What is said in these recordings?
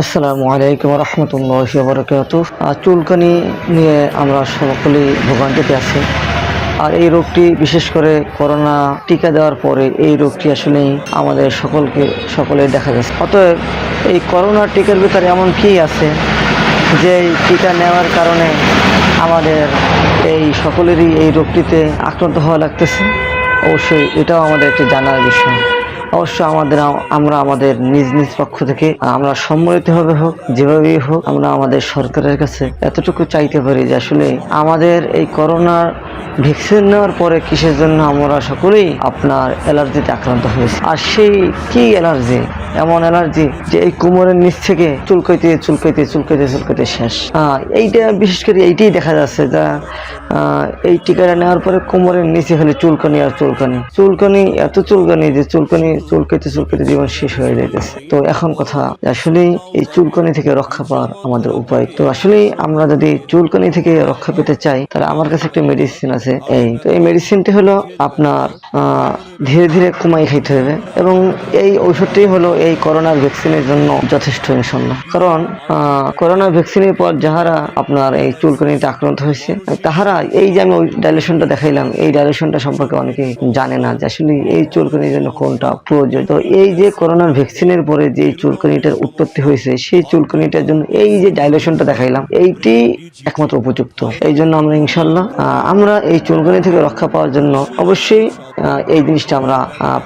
আসসালামু আলাইকুম রহমতুল্লাহি ওয়া বারাকাতুহু। চুলকানি নিয়ে আমরা সকলেই ভোগান্তিতে আছি। আর এই রোগটি বিশেষ করে করোনা টিকা দেওয়ার পরে এই রোগটি আসলেই আমাদের সকলেই দেখা গেছে। অতএব এই করোনা টিকার ভিতরে এমন কি আছে যে এই টিকা নেওয়ার কারণে আমাদের এই সকলেরই এই রোগটিতে আক্রান্ত হওয়া লাগতেছে? অবশ্যই এটাও আমাদের একটি জানার বিষয়। অবশ্য আমরা আমাদের নিজ নিজ পক্ষ থেকে আমরা সম্মিলিতভাবে হোক, যেভাবেই হোক, আমরা আমাদের সরকারের কাছে এতটুকু চাইতে পারি যে আসলে আমাদের এই করোনার ভ্যাকসিন নেওয়ার পরে কিসের জন্য আমরা সকলেই আপনার অ্যালার্জিতে আক্রান্ত হয়েছি। আর সেই কি অ্যালার্জি, এমন অ্যালার্জি যে এই কোমরের নিচ থেকে চুলকাইতে শেষ। এইটা বিশেষ করে এইটাই দেখা যাচ্ছে যা এই টিকাটা নেওয়ার পরে কোমরের নিচে খালি চুলকানি আর চুলকানি এত চুলকানি যে চুলকাইতে জীবন শেষ হয়ে যাইতেছে। তো এখন কথা আসলে এই চুলকানি থেকে রক্ষা পাওয়ার আমাদের উপায়, তো আসলে আমরা যদি চুলকানি থেকে রক্ষা পেতে চাই তাহলে আমার কাছে একটা মেডিসিন আছে। এই মেডিসিনটি হলো আপনার ধীরে ধীরে কমাই খাইতে হবে, এবং এই ঔষধটি হলো এই করোনার ভ্যাকসিনের জন্য যথেষ্ট ইনশাআল্লাহ। কারণ করোনা ভ্যাকসিনের পর যাহারা আপনার এই চুলকানিতে আক্রান্ত হয়েছে তাহারা এই যে আমি ওই ডাইলেশনটা দেখাইলাম, এই ডাইলেশনটা সম্পর্কে অনেকে জানে না যে আসলে এই চুলকানির জন্য কোনটা প্রয়োজন। তো এই যে করোনার ভ্যাকসিনের পরে যে চুলকানিটার উৎপত্তি হয়েছে সেই চুলকানিটার জন্য এই যে ডাইলেশনটা দেখাইলাম এইটি একমাত্র উপযুক্ত। এই জন্য আমরা ইনশাআল্লাহ আমরা এই চুলকানি থেকে রক্ষা পাওয়ার জন্য অবশ্যই এই জিনিসটা আমরা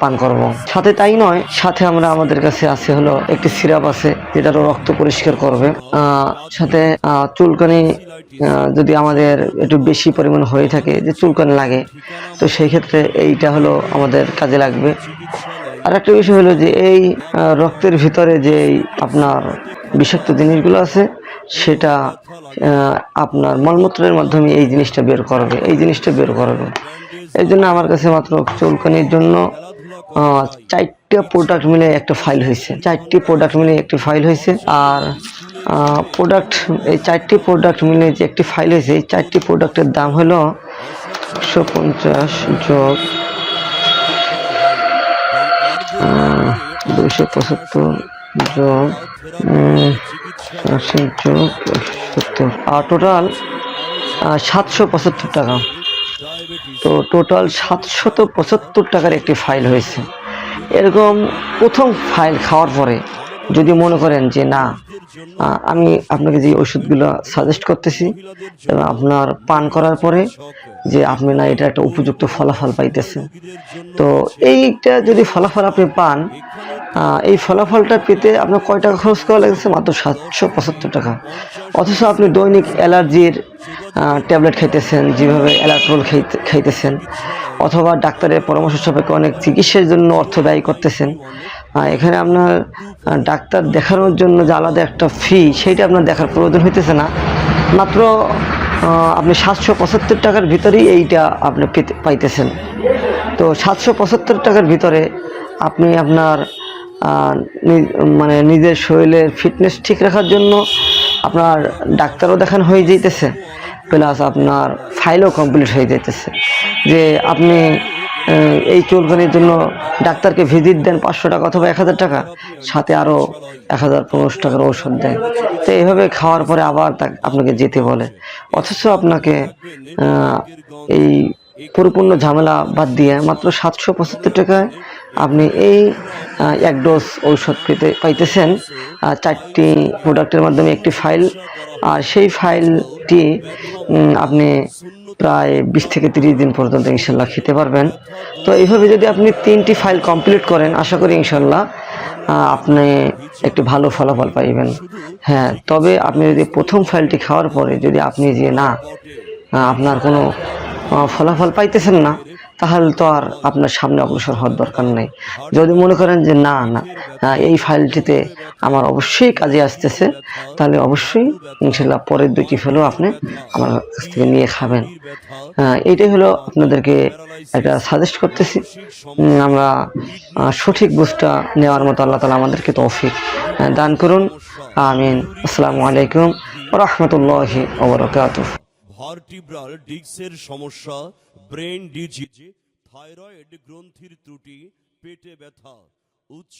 পান করব। সাথে তাই নয়, সাথে আমাদের কাছে আছে হলো একটি সিরাপ আছে যেটা রক্ত পরিষ্কার করবে। সাথে চুলকানি যদি আমাদের একটু বেশি পরিমাণ হয়ে থাকে, যে চুলকানি লাগে, তো সেই ক্ষেত্রে এইটা হলো আমাদের কাজে লাগবে। আর একটা বিষয় হলো যে এই রক্তের ভিতরে যে আপনার বিষাক্ত জিনিসগুলো আছে সেটা আপনার মলমূত্রের মাধ্যমে এই জিনিসটা বের করবে। এই জন্য আমার কাছে মাত্র চুলকানির জন্য 4টা প্রোডাক্ট মিলে একটা ফাইল হয়েছে। 4টি প্রোডাক্ট মিলে একটি ফাইল হয়েছে। আর এই 4টি প্রোডাক্ট মিলে যে একটি ফাইল হয়েছে, এই 4টি প্রোডাক্টের দাম হলো 150 যোগ 275 যোগ 80 যোগ 70, আর টোটাল 775 টাকা। তো টোটাল 775 টাকার একটি ফাইল হয়েছে। এরকম প্রথম ফাইল খাওয়ার পরে যদি মনে করেন যে না, আমি আপনাকে যে ওষুধগুলো সাজেস্ট করতেছি এবং আপনার পান করার পরে যে আপনি না এটা একটা উপযুক্ত ফলাফল পাইতেছেন, তো এইটা যদি ফলাফল আপনি পান, এই ফলাফলটা পেতে আপনার কয় টাকা খরচ করা লাগছে? মাত্র 775 টাকা। অথচ আপনি দৈনিক অ্যালার্জির ট্যাবলেট খাইতেছেন, যেভাবে অ্যালাট্রল খাইতেছেন, অথবা ডাক্তারের পরামর্শ সাপেক্ষে অনেক চিকিৎসার জন্য অর্থ ব্যয় করতেছেন। এখানে আপনার ডাক্তার দেখানোর জন্য যে আলাদা একটা ফি, সেইটা আপনার দেখার প্রয়োজন হইতেছে না। মাত্র আপনি 775 টাকার ভিতরেই এইটা আপনি পাইতেছেন। তো 775 টাকার ভিতরে আপনি আপনার নিজের শরীরের ফিটনেস ঠিক রাখার জন্য আপনার ডাক্তারও দেখানো হয়ে যাইতেছে, প্লাস আপনার ফাইলও কমপ্লিট হয়ে যাইতেছে। যে আপনি এই চুলকানির জন্য ডাক্তারকে ভিজিট দেন 500 টাকা অথবা 1000 টাকা, সাথে আরও 1015 টাকার ঔষধ দেয়। তো এইভাবে খাওয়ার পরে আবার আপনাকে যেতে বলে, অথচ আপনাকে এই পরিপূর্ণ ঝামেলা বাদ দিয়ে মাত্র 775 টাকায় আপনি এই এক ডোজ ঔষধ পাইতেছেন 4টি প্রোডাক্টের মাধ্যমে একটি ফাইল। আর সেই ফাইলটি আপনি প্রায় 20 থেকে 30 দিন পর্যন্ত ইনশাল্লাহ খেতে পারবেন। তো এইভাবে যদি আপনি 3টি ফাইল কমপ্লিট করেন, আশা করি ইনশাল্লাহ আপনি একটি ভালো ফলাফল পাইবেন। হ্যাঁ, তবে আপনি যদি প্রথম ফাইলটি খাওয়ার পরে যদি আপনি যে না, আপনার কোনো ফলাফল পাইতেছেন না, তাহলে তো আর আপনার সামনে অগ্রসর হওয়ার দরকার নেই। যদি মনে করেন যে না এই ফাইলটিতে আমার অবশ্যই কাজে আসতেছে, তাহলে অবশ্যই ইনশাল্লাহ পরের 2টি ফাইলও আপনি আমার কাছ থেকে নিয়ে খাবেন। এইটাই হলো আপনাদেরকে একটা সাজেস্ট করতেছি। আমরা সঠিক বুঝটা নেওয়ার মতো আল্লাহ তাআলা আমাদেরকে তৌফিক দান করুন। আমিন। আসসালামু আলাইকুম ওয়া রাহমাতুল্লাহি ওয়া বারাকাতুহু। ভার্টিব্রাল ডিস্কের সমস্যা, ব্রেন ডিজিজ, থাইরয়েড গ্রন্থির ত্রুটি, পেটে ব্যথা, উচ্চ